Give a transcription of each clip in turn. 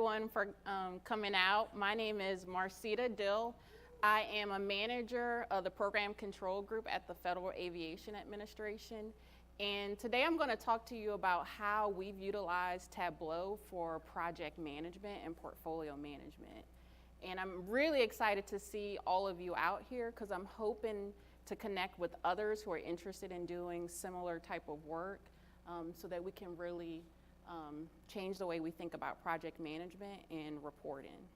everyone for coming out. My name is Marcita Dill. I am a manager of the Program Control Group at the Federal Aviation Administration. And today I'm going to talk to you about how we've utilized Tableau for project management and portfolio management. And I'm really excited to see all of you out here because I'm hoping to connect with others who are interested in doing similar type of work so that we can really change the way we think about project management and reporting.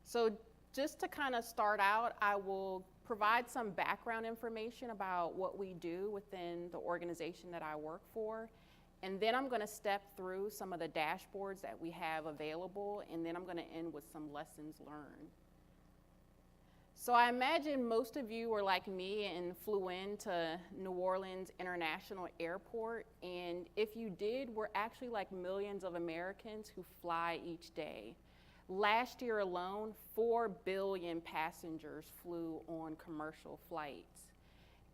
So just to kind of start out, I will provide some background information about what we do within the organization that I work for. And then I'm going to step through some of the dashboards that we have available, and then I'm going to end with some lessons learned. So I imagine most of you were like me and flew into New Orleans International Airport. And if you did, we're actually like millions of Americans who fly each day. Last year alone, 4 billion passengers flew on commercial flights.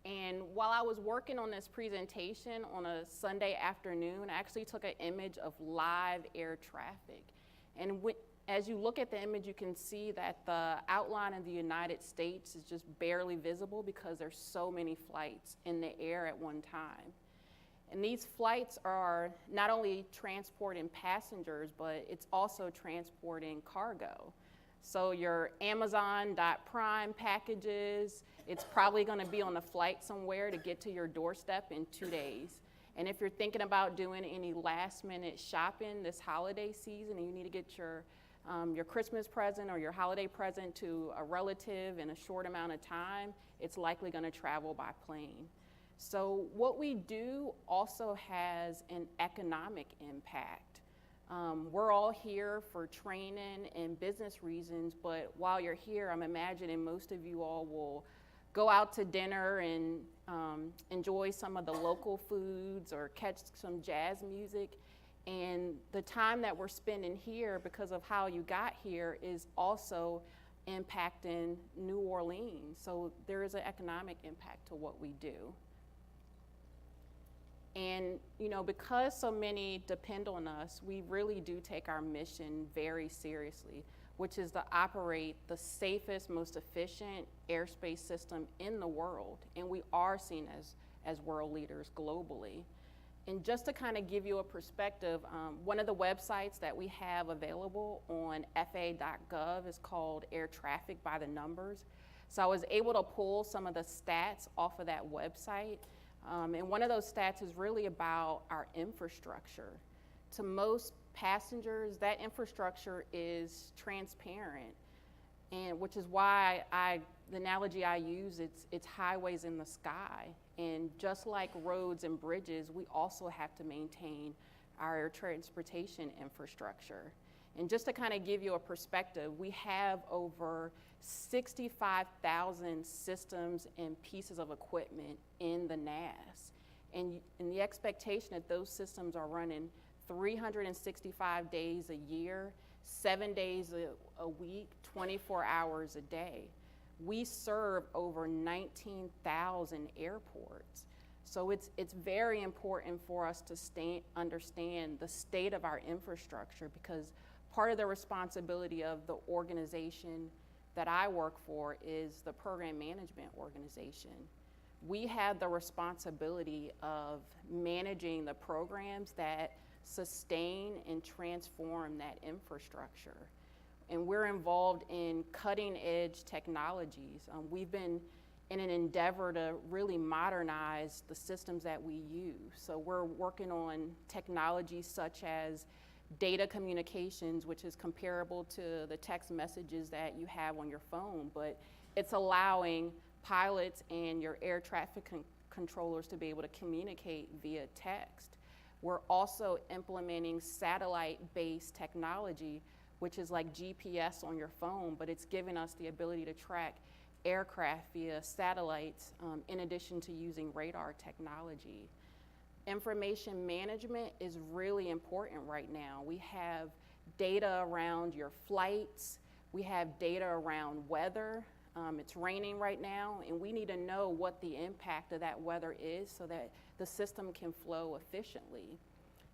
And while I was working on this presentation on a Sunday afternoon, I actually took an image of live air traffic. And as you look at the image, you can see that the outline of the United States is just barely visible because there's so many flights in the air at one time. And these flights are not only transporting passengers, but it's also transporting cargo. So your Amazon.Prime packages, it's probably going to be on a flight somewhere to get to your doorstep in 2 days. And if you're thinking about doing any last-minute shopping this holiday season and you need to get your Christmas present or your holiday present to a relative in a short amount of time, it's likely going to travel by plane. So what we do also has an economic impact. We're all here for training and business reasons, but while you're here, I'm imagining most of you all will go out to dinner and enjoy some of the local foods or catch some jazz music. And the time that we're spending here because of how you got here is also impacting New Orleans. So there is an economic impact to what we do. And because so many depend on us, we really do take our mission very seriously, which is to operate the safest, most efficient airspace system in the world. And we are seen as world leaders globally. And just to kind of give you a perspective, one of the websites that we have available on FAA.gov is called Air Traffic by the Numbers. So I was able to pull some of the stats off of that website. And one of those stats is really about our infrastructure. To most passengers, that infrastructure is transparent, and which is why the analogy I use, it's highways in the sky. And just like roads and bridges, we also have to maintain our air transportation infrastructure. And just to kind of give you a perspective, we have over 65,000 systems and pieces of equipment in the NAS. And the expectation that those systems are running 365 days a year, 7 days a week, 24 hours a day. We serve over 19,000 airports. So it's very important for us to understand the state of our infrastructure, because part of the responsibility of the organization that I work for is the program management organization. We have the responsibility of managing the programs that sustain and transform that infrastructure. And we're involved in cutting edge technologies. We've been in an endeavor to really modernize the systems that we use. So we're working on technologies such as data communications, which is comparable to the text messages that you have on your phone, but it's allowing pilots and your air traffic controllers to be able to communicate via text. We're also implementing satellite-based technology, which is like GPS on your phone, but it's giving us the ability to track aircraft via satellites in addition to using radar technology. Information management is really important right now. We have data around your flights. We have data around weather. It's raining right now, and we need to know what the impact of that weather is so that the system can flow efficiently.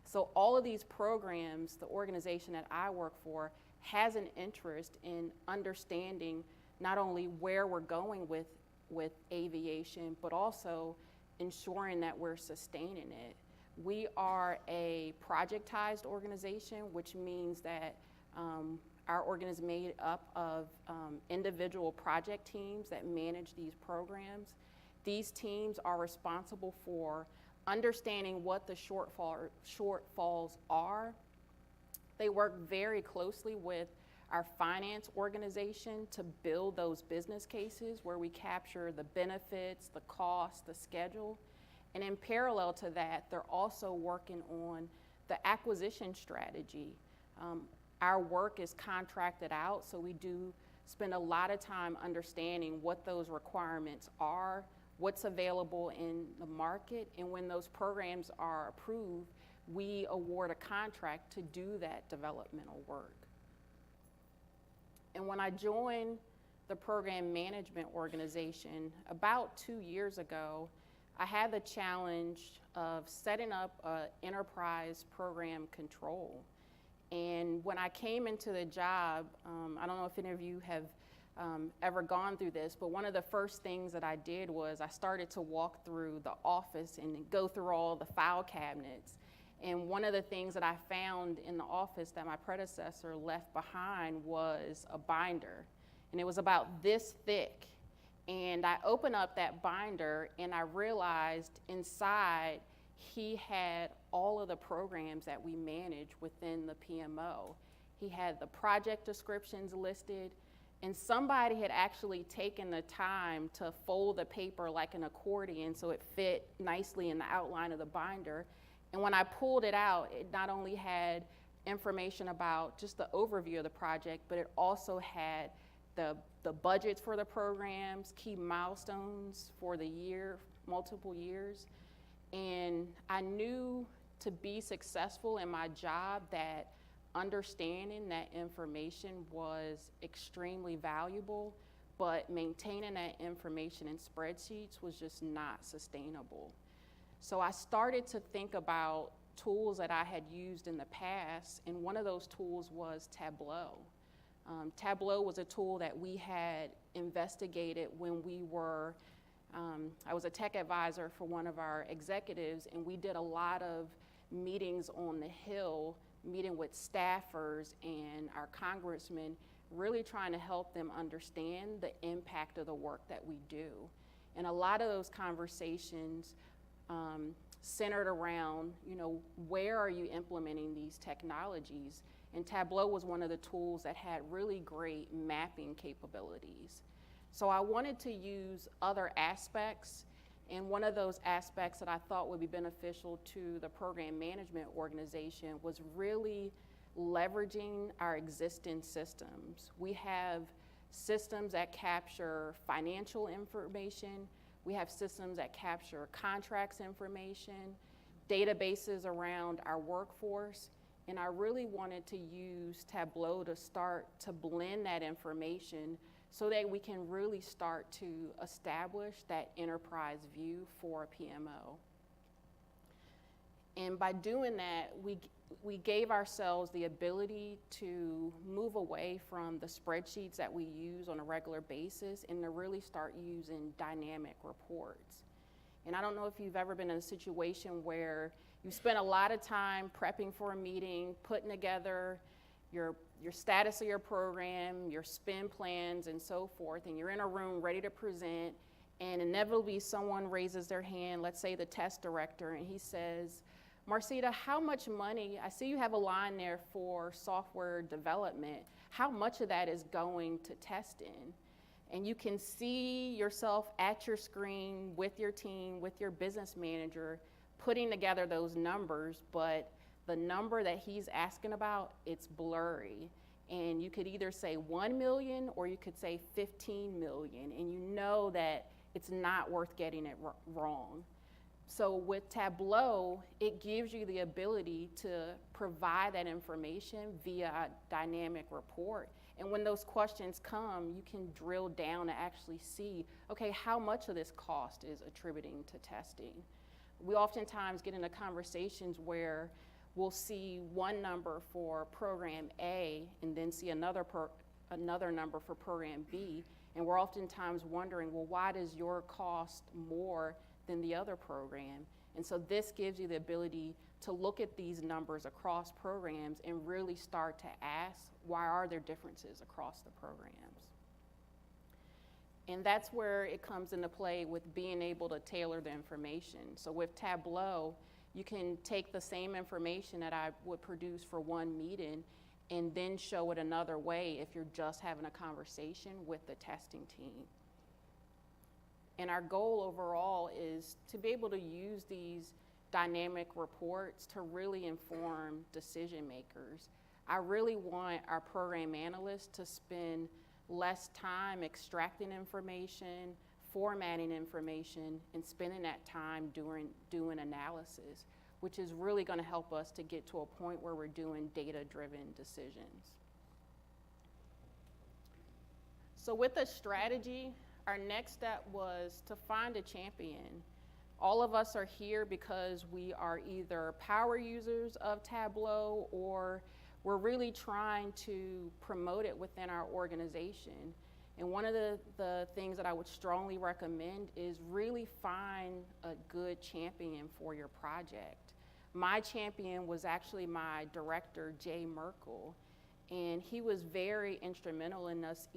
So all of these programs, the organization that I work for has an interest in understanding not only where we're going with aviation, but also ensuring that we're sustaining it. We are a projectized organization, which means that our organization is made up of individual project teams that manage these programs. These teams are responsible for understanding what the shortfalls are. They work very closely with our finance organization to build those business cases where we capture the benefits, the cost, the schedule. And in parallel to that, they're also working on the acquisition strategy. Our work is contracted out, so we do spend a lot of time understanding what those requirements are, what's available in the market, and when those programs are approved, we award a contract to do that developmental work. And when I joined the program management organization about 2 years ago, I had the challenge of setting up an enterprise program control. And when I came into the job, I don't know if any of you have ever gone through this, but one of the first things that I did was I started to walk through the office and go through all the file cabinets. And one of the things that I found in the office that my predecessor left behind was a binder. And it was about this thick. And I opened up that binder and I realized inside he had all of the programs that we manage within the PMO. He had the project descriptions listed, and somebody had actually taken the time to fold the paper like an accordion so it fit nicely in the outline of the binder. And when I pulled it out, it not only had information about just the overview of the project, but it also had the budgets for the programs, key milestones for the year, multiple years. And I knew to be successful in my job that understanding that information was extremely valuable, but maintaining that information in spreadsheets was just not sustainable. So I started to think about tools that I had used in the past, and one of those tools was Tableau. Tableau was a tool that we had investigated when we were, I was a tech advisor for one of our executives, and we did a lot of meetings on the Hill, meeting with staffers and our congressmen, really trying to help them understand the impact of the work that we do. And a lot of those conversations centered around, where are you implementing these technologies? And Tableau was one of the tools that had really great mapping capabilities. So I wanted to use other aspects, and one of those aspects that I thought would be beneficial to the program management organization was really leveraging our existing systems. We have systems that capture financial information. We have systems that capture contracts information, databases around our workforce. And I really wanted to use Tableau to start to blend that information so that we can really start to establish that enterprise view for a PMO. And by doing that, we gave ourselves the ability to move away from the spreadsheets that we use on a regular basis and to really start using dynamic reports. And I don't know if you've ever been in a situation where you spent a lot of time prepping for a meeting, putting together your status of your program, your spend plans, and so forth, and you're in a room ready to present, and inevitably someone raises their hand, let's say the test director, and he says, Marcita, how much money, I see you have a line there for software development, how much of that is going to testing? And you can see yourself at your screen with your team, with your business manager, putting together those numbers, but the number that he's asking about, it's blurry. And you could either say 1 million or you could say 15 million, and you know that it's not worth getting it wrong. So with Tableau, it gives you the ability to provide that information via a dynamic report. And when those questions come, you can drill down to actually see, okay, how much of this cost is attributing to testing? We oftentimes get into conversations where we'll see one number for program A and then see another number for program B. And we're oftentimes wondering, well, why does your cost more than the other program? And so this gives you the ability to look at these numbers across programs and really start to ask, why are there differences across the programs? And that's where it comes into play with being able to tailor the information. So with Tableau, you can take the same information that I would produce for one meeting and then show it another way if you're just having a conversation with the testing team. And our goal overall is to be able to use these dynamic reports to really inform decision makers. I really want our program analysts to spend less time extracting information, formatting information, and spending that time doing analysis, which is really going to help us to get to a point where we're doing data-driven decisions. So with the strategy, our next step was to find a champion. All of us are here because we are either power users of Tableau or we're really trying to promote it within our organization. And one of the things that I would strongly recommend is really find a good champion for your project. My champion was actually my director, Jay Merkel, and he was very instrumental in us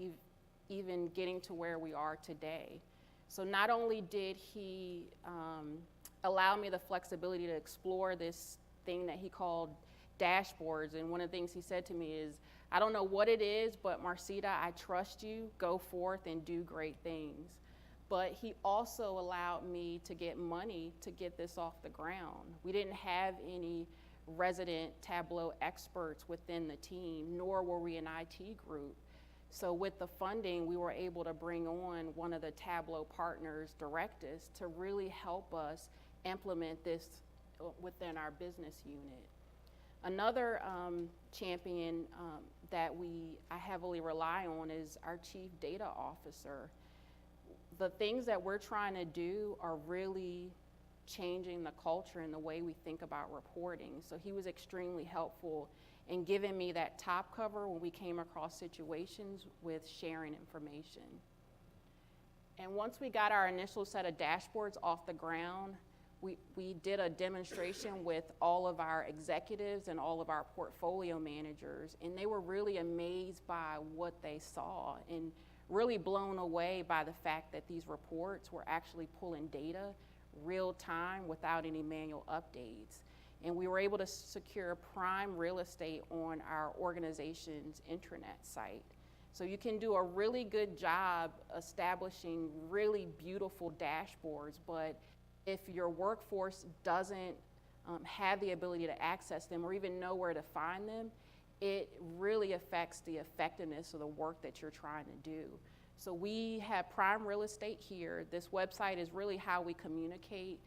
even getting to where we are today. So not only did he allow me the flexibility to explore this thing that he called dashboards, and one of the things he said to me is, I don't know what it is, but Marcita, I trust you, go forth and do great things. But he also allowed me to get money to get this off the ground. We didn't have any resident Tableau experts within the team, nor were we an IT group. So with the funding, we were able to bring on one of the Tableau partners, Directus, to really help us implement this within our business unit. Another champion that I heavily rely on is our Chief Data Officer. The things that we're trying to do are really changing the culture and the way we think about reporting. So he was extremely helpful in giving me that top cover when we came across situations with sharing information. And once we got our initial set of dashboards off the ground, we did a demonstration with all of our executives and all of our portfolio managers, and they were really amazed by what they saw and really blown away by the fact that these reports were actually pulling data real time without any manual updates. And we were able to secure prime real estate on our organization's intranet site. So you can do a really good job establishing really beautiful dashboards, but if your workforce doesn't have the ability to access them or even know where to find them, it really affects the effectiveness of the work that you're trying to do. So we have prime real estate here. This website is really how we communicate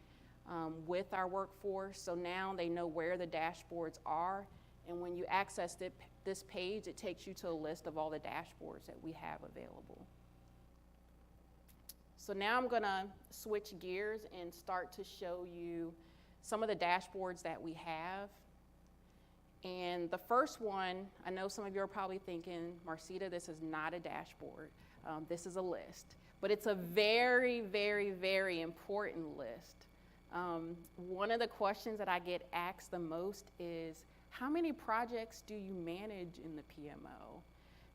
with our workforce. So now they know where the dashboards are. And when you access this page, it takes you to a list of all the dashboards that we have available. So now I'm gonna switch gears and start to show you some of the dashboards that we have. And the first one, I know some of you are probably thinking, Marcita, this is not a dashboard. This is a list. But it's a very, very, very important list. One of the questions that I get asked the most is, how many projects do you manage in the PMO?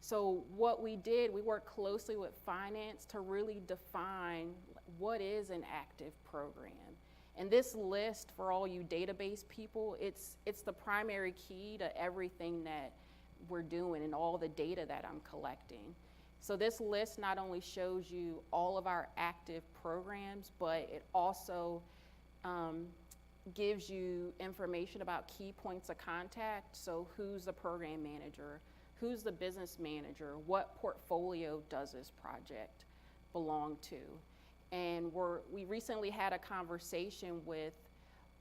So what we did, we worked closely with finance to really define what is an active program. And this list, for all you database people, it's the primary key to everything that we're doing and all the data that I'm collecting. So this list not only shows you all of our active programs, but it also gives you information about key points of contact. So who's the program manager? Who's the business manager? What portfolio does this project belong to? And we recently had a conversation with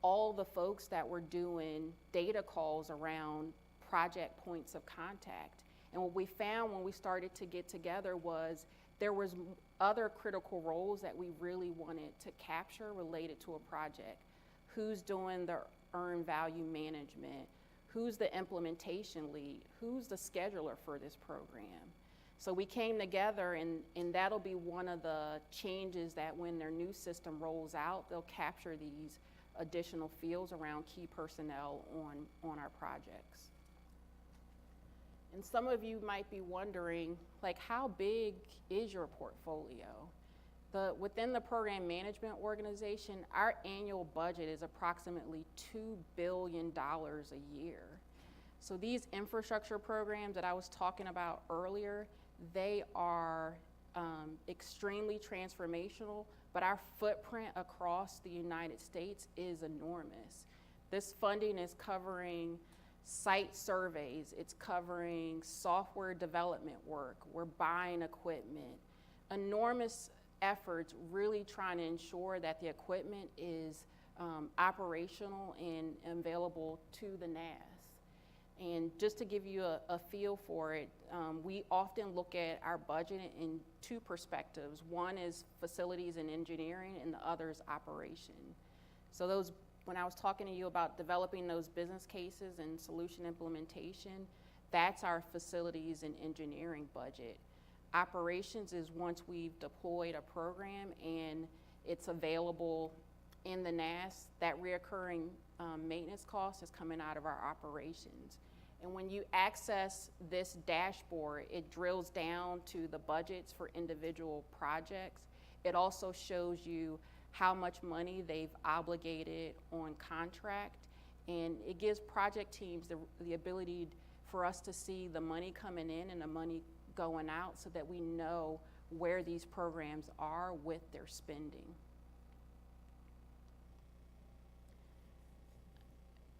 all the folks that were doing data calls around project points of contact. And what we found when we started to get together was there was other critical roles that we really wanted to capture related to a project. Who's doing the earned value management, who's the implementation lead, who's the scheduler for this program. So we came together, and that'll be one of the changes, that when their new system rolls out, they'll capture these additional fields around key personnel on our projects. And some of you might be wondering, like, how big is your portfolio? Within the program management organization, our annual budget is approximately $2 billion a year. So these infrastructure programs that I was talking about earlier, they are extremely transformational, but our footprint across the United States is enormous. This funding is covering site surveys, it's covering software development work, we're buying equipment, enormous efforts really trying to ensure that the equipment is operational and available to the NAS. And just to give you a feel for it, we often look at our budget in two perspectives. One is facilities and engineering, and the other is operation. So when I was talking to you about developing those business cases and solution implementation, that's our facilities and engineering budget. Operations is once we've deployed a program and it's available in the NAS, that reoccurring maintenance cost is coming out of our operations. And when you access this dashboard, it drills down to the budgets for individual projects. It also shows you how much money they've obligated on contract, and it gives project teams the ability for us to see the money coming in and the money going out, so that we know where these programs are with their spending.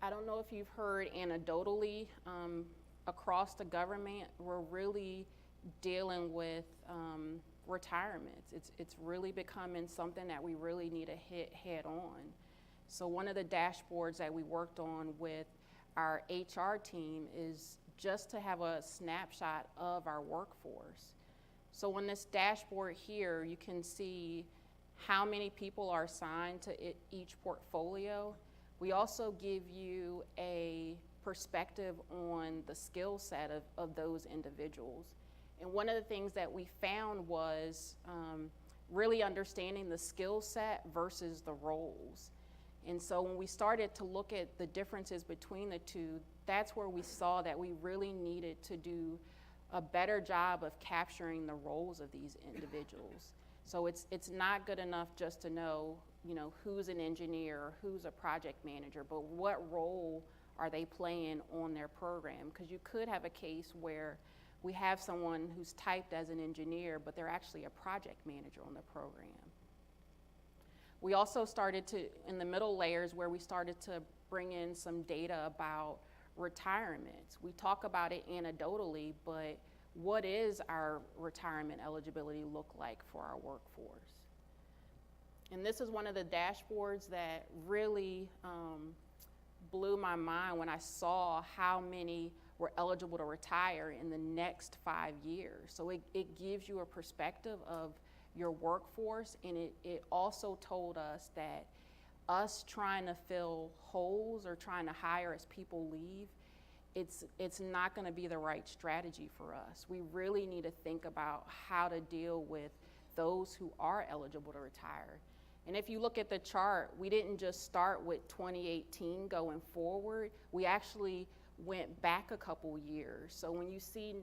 I don't know if you've heard anecdotally, across the government, we're really dealing with retirements. It's really becoming something that we really need to hit head on. So one of the dashboards that we worked on with our HR team is just to have a snapshot of our workforce. So on this dashboard here, you can see how many people are assigned to each portfolio. We also give you a perspective on the skill set of those individuals. And one of the things that we found was really understanding the skill set versus the roles. And so when we started to look at the differences between the two, that's where we saw that we really needed to do a better job of capturing the roles of these individuals. So it's not good enough just to know, who's an engineer, who's a project manager, but what role are they playing on their program? Because you could have a case where we have someone who's typed as an engineer, but they're actually a project manager on the program. We also started to, in the middle layers, where we started to bring in some data about retirements. We talk about it anecdotally, but what is our retirement eligibility look like for our workforce? And this is one of the dashboards that really blew my mind when I saw how many were eligible to retire in the next 5 years. So it gives you a perspective of your workforce, and it also told us that us trying to fill holes or trying to hire as people leave, it's not going to be the right strategy for us. We really need to think about how to deal with those who are eligible to retire. And if you look at the chart, we didn't just start with 2018 going forward. We actually went back a couple years. So when you see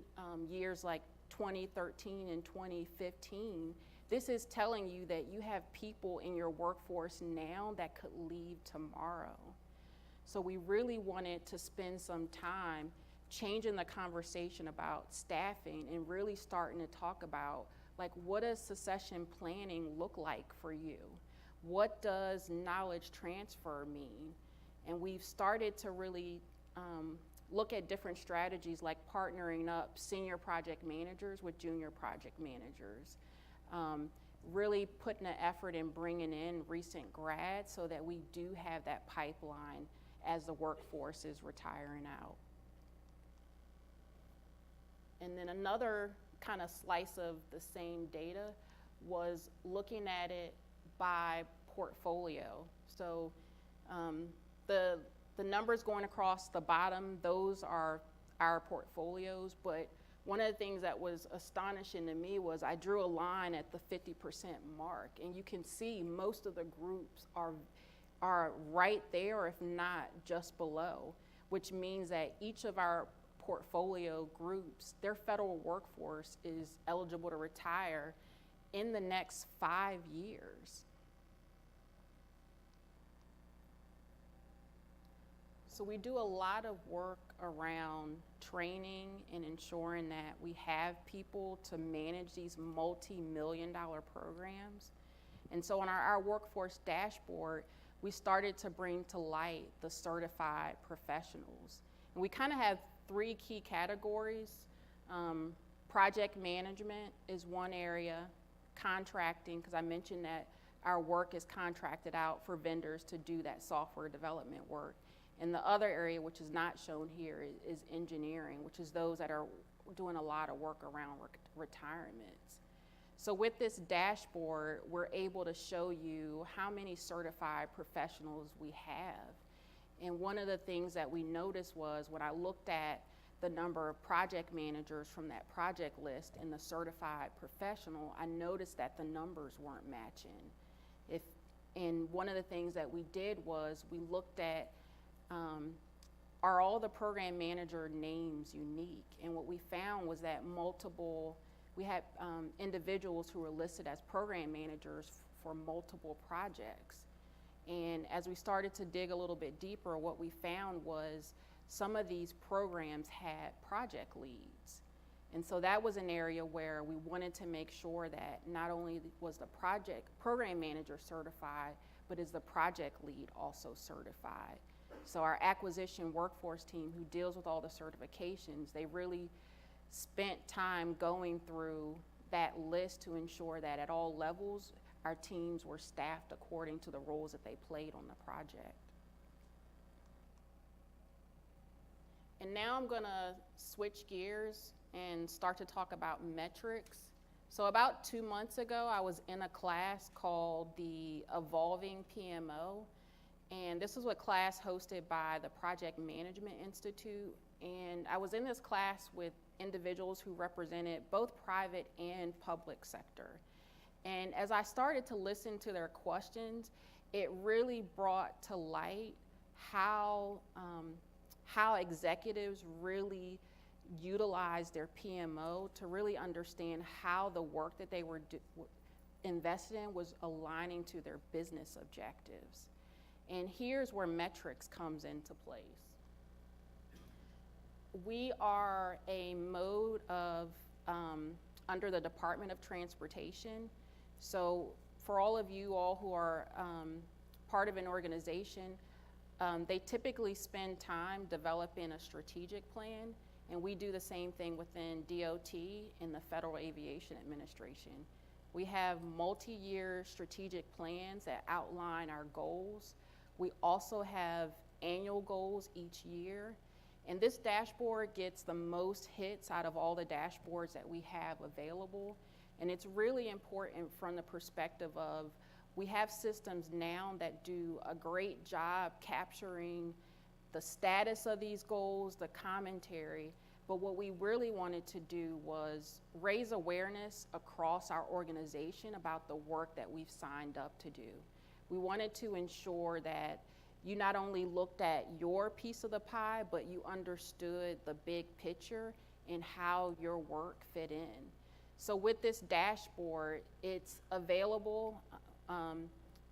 years like 2013 and 2015, this is telling you that you have people in your workforce now that could leave tomorrow. So we really wanted to spend some time changing the conversation about staffing and really starting to talk about, like, what does succession planning look like for you? What does knowledge transfer mean? And we've started to really look at different strategies, like partnering up senior project managers with junior project managers. Really putting an effort in bringing in recent grads so that we do have that pipeline as the workforce is retiring out. And then another kind of slice of the same data was looking at it by portfolio. So the The numbers going across the bottom, those are our portfolios, but one of the things that was astonishing to me was I drew a line at the 50% mark, and you can see most of the groups are right there, or if not, just below, which means that each of our portfolio groups, their federal workforce is eligible to retire in the next 5 years. So we do a lot of work around training and ensuring that we have people to manage these multi-million-dollar programs. And so on our workforce dashboard, we started to bring to light the certified professionals. And we kind of have 3 key categories. Project management is one area, contracting, because I mentioned that our work is contracted out for vendors to do that software development work. And the other area, which is not shown here, is engineering, which is those that are doing a lot of work around retirements. So with this dashboard, we're able to show you how many certified professionals we have. And one of the things that we noticed was when I looked at the number of project managers from that project list and the certified professional, I noticed that the numbers weren't matching. And one of the things that we did was we looked at are all the program manager names unique? And what we found was that we had individuals who were listed as program managers for multiple projects. And as we started to dig a little bit deeper, what we found was some of these programs had project leads. And so that was an area where we wanted to make sure that not only was the program manager certified, but is the project lead also certified. So our acquisition workforce team, who deals with all the certifications, they really spent time going through that list to ensure that at all levels, our teams were staffed according to the roles that they played on the project. And now I'm gonna switch gears and start to talk about metrics. So about 2 months ago, I was in a class called the Evolving PMO. And this was a class hosted by the Project Management Institute. And I was in this class with individuals who represented both private and public sector. And as I started to listen to their questions, it really brought to light how executives really utilize their PMO to really understand how the work that they were invested in was aligning to their business objectives. And here's where metrics comes into place. We are a mode of, under the Department of Transportation. So for all of you all who are part of an organization, they typically spend time developing a strategic plan, and we do the same thing within DOT and the Federal Aviation Administration. We have multi-year strategic plans that outline our goals. We also have annual goals each year. And this dashboard gets the most hits out of all the dashboards that we have available. And it's really important from the perspective of we have systems now that do a great job capturing the status of these goals, the commentary. But what we really wanted to do was raise awareness across our organization about the work that we've signed up to do. We wanted to ensure that you not only looked at your piece of the pie, but you understood the big picture and how your work fit in. So with this dashboard, it's available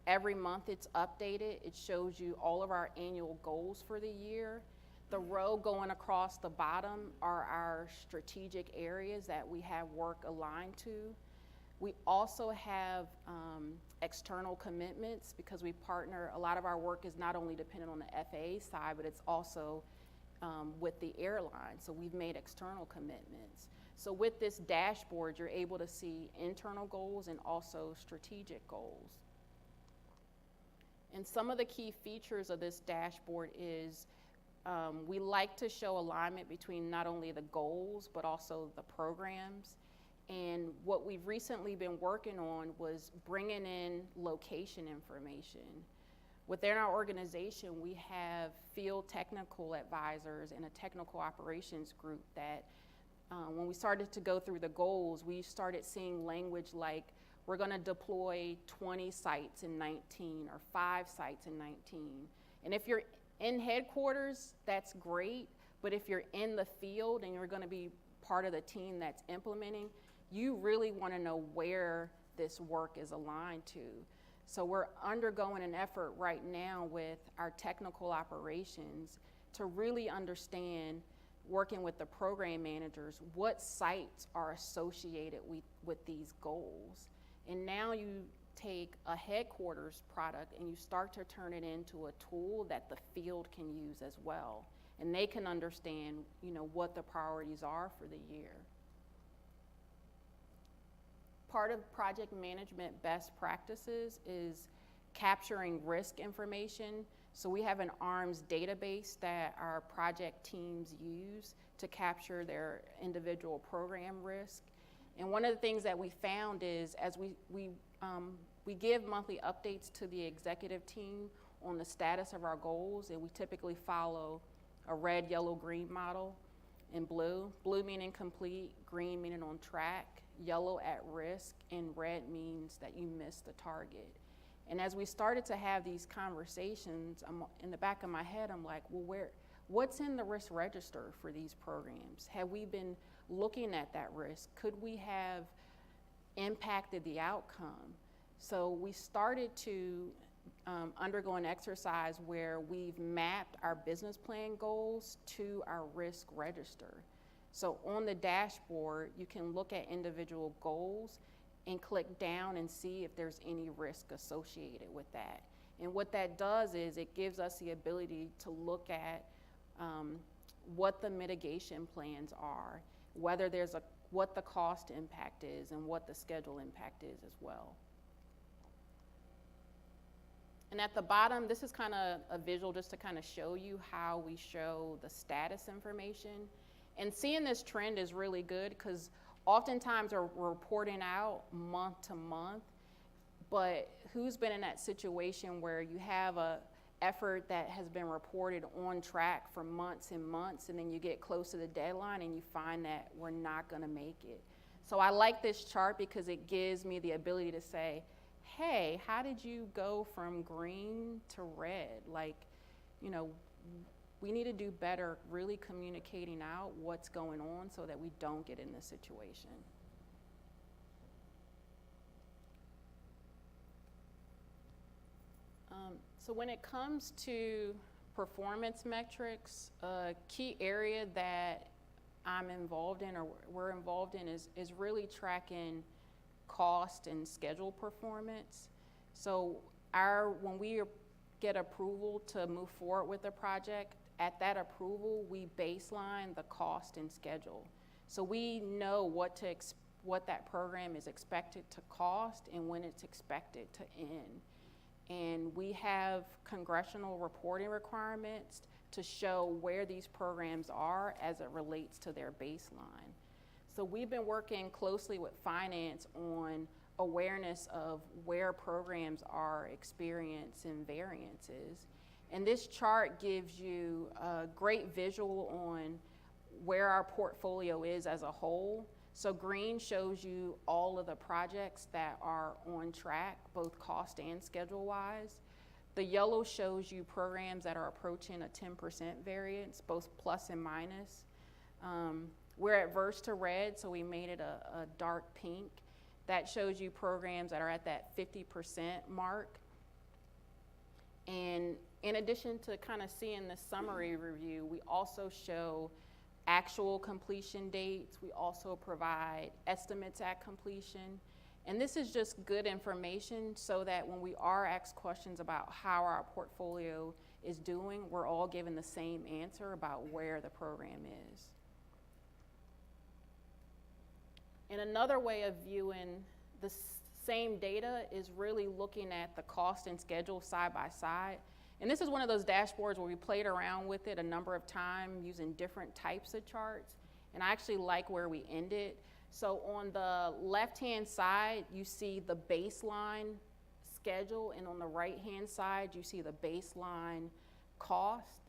every month. It's updated. It shows you all of our annual goals for the year. The row going across the bottom are our strategic areas that we have work aligned to. We also have external commitments because we partner. A lot of our work is not only dependent on the FAA side, but it's also with the airline. So we've made external commitments. So with this dashboard, you're able to see internal goals and also strategic goals. And some of the key features of this dashboard is we like to show alignment between not only the goals, but also the programs. And what we've recently been working on was bringing in location information. Within our organization, we have field technical advisors and a technical operations group that when we started to go through the goals, we started seeing language like we're going to deploy 20 sites in 19 or 5 sites in 19. And if you're in headquarters, that's great. But if you're in the field and you're going to be part of the team that's implementing, you really want to know where this work is aligned to. So we're undergoing an effort right now with our technical operations to really understand, working with the program managers, what sites are associated with these goals. And now you take a headquarters product and you start to turn it into a tool that the field can use as well. And they can understand, what the priorities are for the year. Part of project management best practices is capturing risk information. So we have an ARMS database that our project teams use to capture their individual program risk. And one of the things that we found is as we give monthly updates to the executive team on the status of our goals, and we typically follow a red, yellow, green model in blue. Blue meaning complete, green meaning on track, yellow at risk, and red means that you missed the target. And as we started to have these conversations, in the back of my head, I'm like, well, what's in the risk register for these programs? Have we been looking at that risk? Could we have impacted the outcome? So we started to undergo an exercise where we've mapped our business plan goals to our risk register. So on the dashboard, you can look at individual goals and click down and see if there's any risk associated with that. And what that does is it gives us the ability to look at what the mitigation plans are, what the cost impact is, and what the schedule impact is as well. And at the bottom, this is kind of a visual just to kind of show you how we show the status information. And seeing this trend is really good because oftentimes we're reporting out month to month, but who's been in that situation where you have a effort that has been reported on track for months and months, and then you get close to the deadline and you find that we're not going to make it. So I like this chart because it gives me the ability to say, hey, how did you go from green to red? We need to do better really communicating out what's going on so that we don't get in this situation. So when it comes to performance metrics, a key area that I'm involved in or we're involved in is really tracking cost and schedule performance. So when we get approval to move forward with a project, at that approval, we baseline the cost and schedule. So we know what that program is expected to cost and when it's expected to end. And we have congressional reporting requirements to show where these programs are as it relates to their baseline. So we've been working closely with finance on awareness of where programs are experiencing variances. And this chart gives you a great visual on where our portfolio is as a whole. So green shows you all of the projects that are on track, both cost and schedule-wise. The yellow shows you programs that are approaching a 10% variance, both plus and minus. We're adverse to red, so we made it a dark pink. That shows you programs that are at that 50% mark. And in addition to kind of seeing the summary review, we also show actual completion dates. We also provide estimates at completion. And this is just good information so that when we are asked questions about how our portfolio is doing, we're all given the same answer about where the program is. And another way of viewing the same data is really looking at the cost and schedule side by side. And this is one of those dashboards where we played around with it a number of times using different types of charts. And I actually like where we ended. So on the left-hand side, you see the baseline schedule, and on the right-hand side, you see the baseline cost.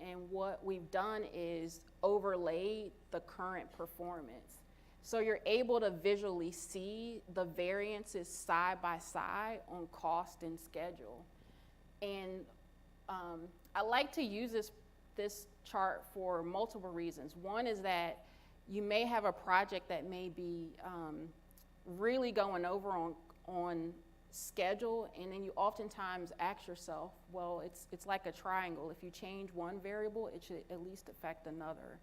And what we've done is overlaid the current performance. So you're able to visually see the variances side by side on cost and schedule. And I like to use this chart for multiple reasons. One is that you may have a project that may be really going over on schedule, and then you oftentimes ask yourself, well, it's like a triangle. If you change one variable, it should at least affect another.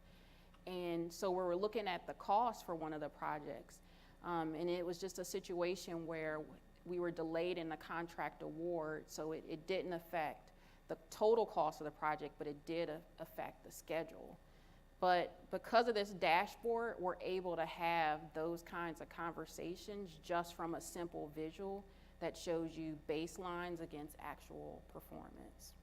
And so we were looking at the cost for one of the projects, and it was just a situation where we were delayed in the contract award, so it didn't affect the total cost of the project, but it did affect the schedule. But because of this dashboard, we're able to have those kinds of conversations just from a simple visual that shows you baselines against actual performance.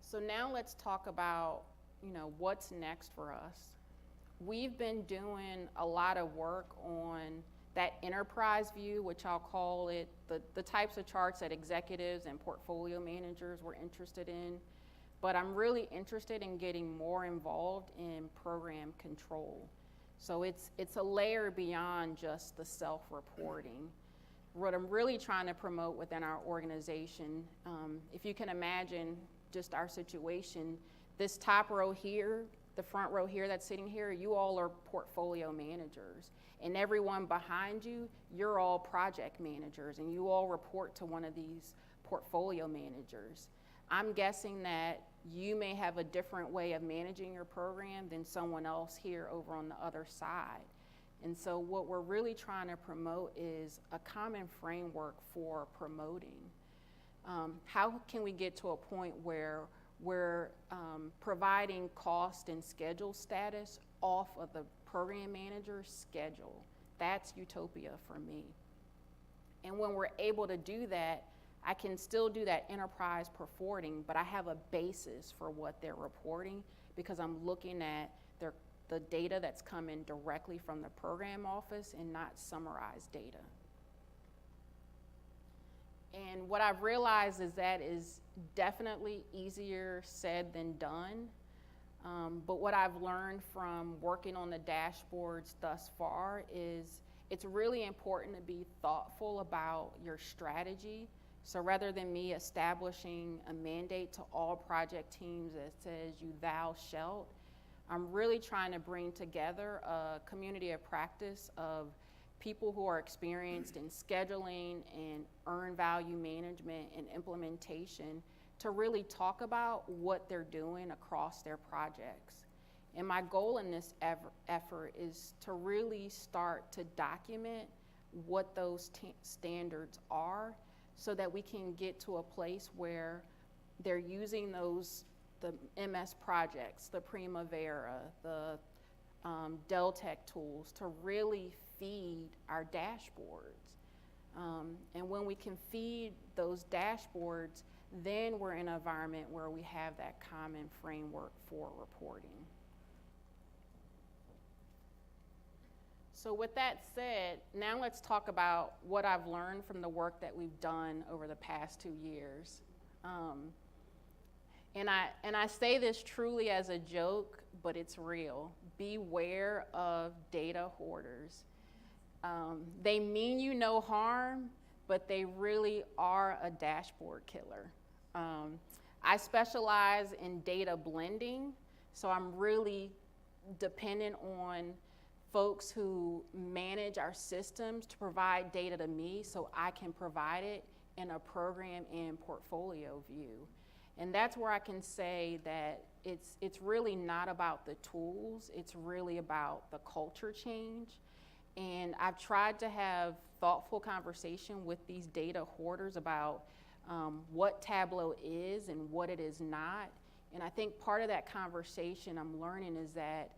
So now let's talk about, what's next for us. We've been doing a lot of work on that enterprise view, which I'll call it the types of charts that executives and portfolio managers were interested in. But I'm really interested in getting more involved in program control. So it's a layer beyond just the self-reporting. What I'm really trying to promote within our organization, if you can imagine just our situation, this top row here, the front row here that's sitting here, you all are portfolio managers. And everyone behind you, you're all project managers, and you all report to one of these portfolio managers. I'm guessing that you may have a different way of managing your program than someone else here over on the other side. And so what we're really trying to promote is a common framework for promoting. How can we get to a point where we're providing cost and schedule status off of the program manager's schedule? That's utopia for me. And when we're able to do that, I can still do that enterprise reporting, but I have a basis for what they're reporting because I'm looking at the data that's coming directly from the program office and not summarized data. And what I've realized is that is definitely easier said than done. But what I've learned from working on the dashboards thus far is it's really important to be thoughtful about your strategy. So rather than me establishing a mandate to all project teams that says you thou shalt, I'm really trying to bring together a community of practice of people who are experienced in scheduling and earned value management and implementation to really talk about what they're doing across their projects. And my goal in this effort is to really start to document what those standards are so that we can get to a place where they're using the MS projects, the Primavera, the Deltec tools to really feed our dashboards. And when we can feed those dashboards, then we're in an environment where we have that common framework for reporting. So with that said, now let's talk about what I've learned from the work that we've done over the past 2 years. And I say this truly as a joke, but it's real. Beware of data hoarders. They mean you no harm, but they really are a dashboard killer. I specialize in data blending, so I'm really dependent on folks who manage our systems to provide data to me so I can provide it in a program and portfolio view. And that's where I can say that it's really not about the tools, it's really about the culture change. And I've tried to have thoughtful conversation with these data hoarders about what Tableau is and what it is not. And I think part of that conversation I'm learning is that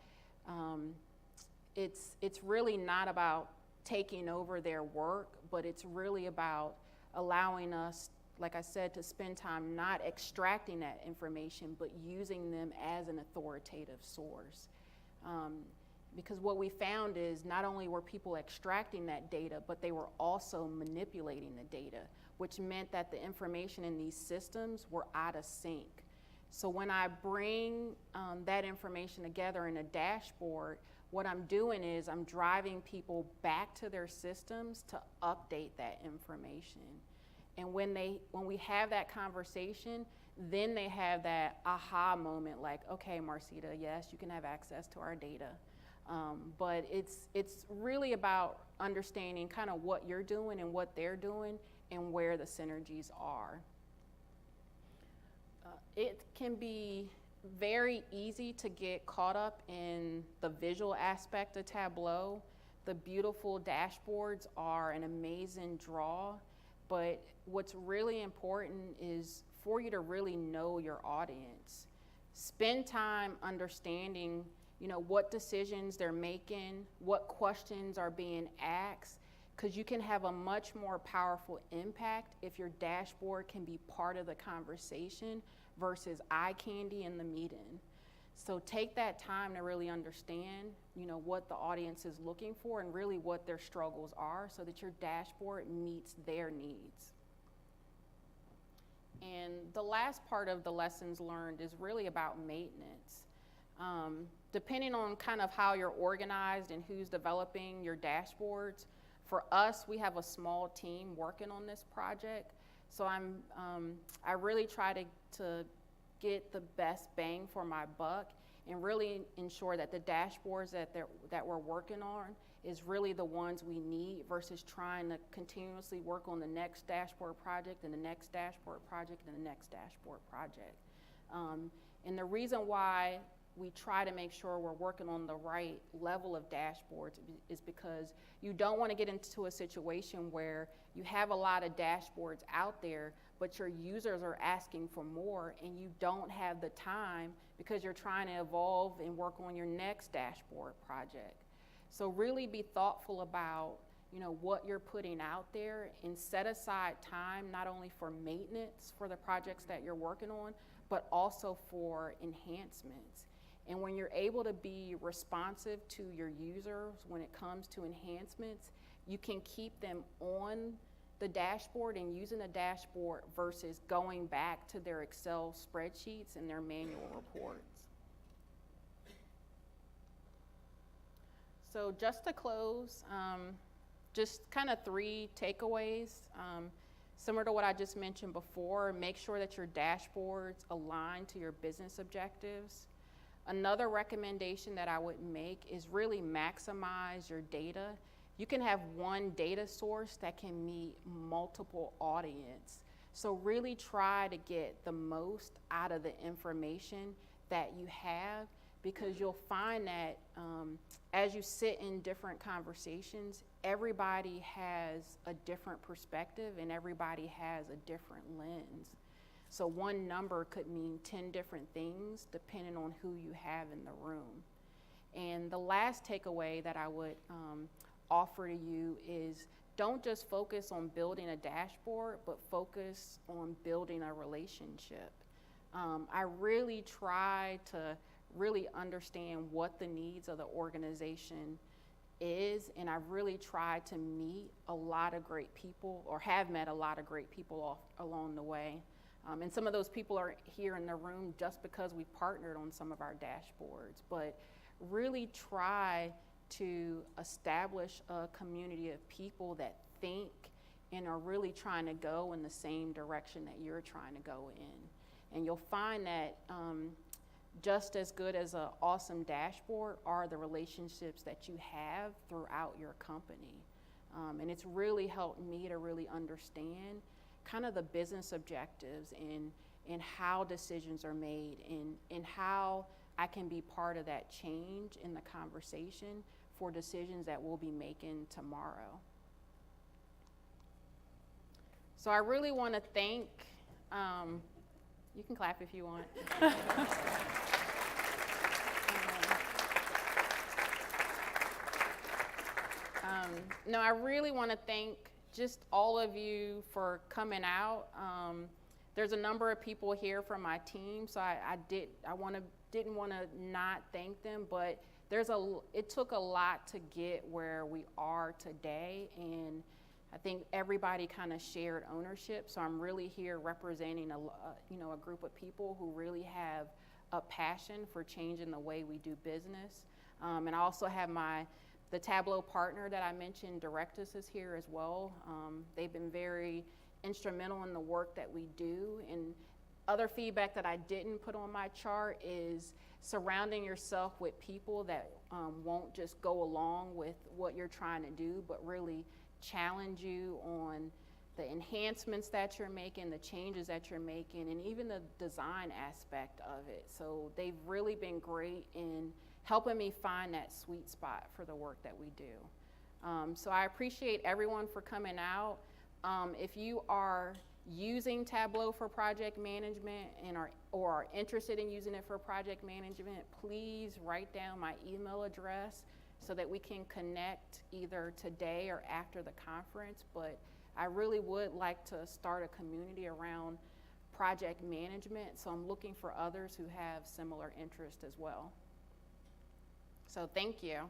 it's really not about taking over their work, but it's really about allowing us, like I said, to spend time not extracting that information, but using them as an authoritative source. Because what we found is not only were people extracting that data, but they were also manipulating the data, which meant that the information in these systems were out of sync. So when I bring that information together in a dashboard, what I'm doing is I'm driving people back to their systems to update that information. And when we have that conversation, then they have that aha moment, like, okay, Marcita, yes, you can have access to our data. But it's really about understanding kind of what you're doing and what they're doing and where the synergies are. It can be very easy to get caught up in the visual aspect of Tableau. The beautiful dashboards are an amazing draw, but what's really important is for you to really know your audience. Spend time understanding, what decisions they're making, what questions are being asked, because you can have a much more powerful impact if your dashboard can be part of the conversation versus eye candy in the meeting. So take that time to really understand, what the audience is looking for and really what their struggles are so that your dashboard meets their needs. And the last part of the lessons learned is really about maintenance. Depending on kind of how you're organized and who's developing your dashboards, for us, we have a small team working on this project. So I really try to get the best bang for my buck and really ensure that the dashboards that we're working on is really the ones we need versus trying to continuously work on the next dashboard project and the next dashboard project and the next dashboard project. And the reason why we try to make sure we're working on the right level of dashboards is because you don't want to get into a situation where you have a lot of dashboards out there, but your users are asking for more and you don't have the time because you're trying to evolve and work on your next dashboard project. So really be thoughtful about, what you're putting out there and set aside time not only for maintenance for the projects that you're working on, but also for enhancements. And when you're able to be responsive to your users when it comes to enhancements, you can keep them on the dashboard and using the dashboard versus going back to their Excel spreadsheets and their manual reports. So just to close, just kind of 3 takeaways. Similar to what I just mentioned before, make sure that your dashboards align to your business objectives. Another recommendation that I would make is really maximize your data. You can have one data source that can meet multiple audience. So really try to get the most out of the information that you have, because you'll find that as you sit in different conversations, everybody has a different perspective and everybody has a different lens. So one number could mean 10 different things depending on who you have in the room. And the last takeaway that I would offer to you is don't just focus on building a dashboard, but focus on building a relationship. I really try to really understand what the needs of the organization is, and I've really tried to meet a lot of great people, or have met a lot of great people along the way. And some of those people are here in the room just because we partnered on some of our dashboards, but really try to establish a community of people that think and are really trying to go in the same direction that you're trying to go in. And you'll find that just as good as an awesome dashboard are the relationships that you have throughout your company. And it's really helped me to really understand kind of the business objectives and how decisions are made and how I can be part of that change in the conversation for decisions that we'll be making tomorrow. So I really want to thank, you can clap if you want. No, I really want to thank just all of you for coming out. There's a number of people here from my team, so I want to didn't want to not thank them, but it took a lot to get where we are today, and I think everybody kind of shared ownership. So I'm really here representing a group of people who really have a passion for changing the way we do business. And I also have the Tableau partner that I mentioned, Directus, is here as well. They've been very instrumental in the work that we do. And other feedback that I didn't put on my chart is surrounding yourself with people that won't just go along with what you're trying to do, but really challenge you on the enhancements that you're making, the changes that you're making, and even the design aspect of it. So they've really been great in helping me find that sweet spot for the work that we do. So I appreciate everyone for coming out. If you are using Tableau for project management or are interested in using it for project management, please write down my email address so that we can connect either today or after the conference. But I really would like to start a community around project management, so I'm looking for others who have similar interest as well. So thank you.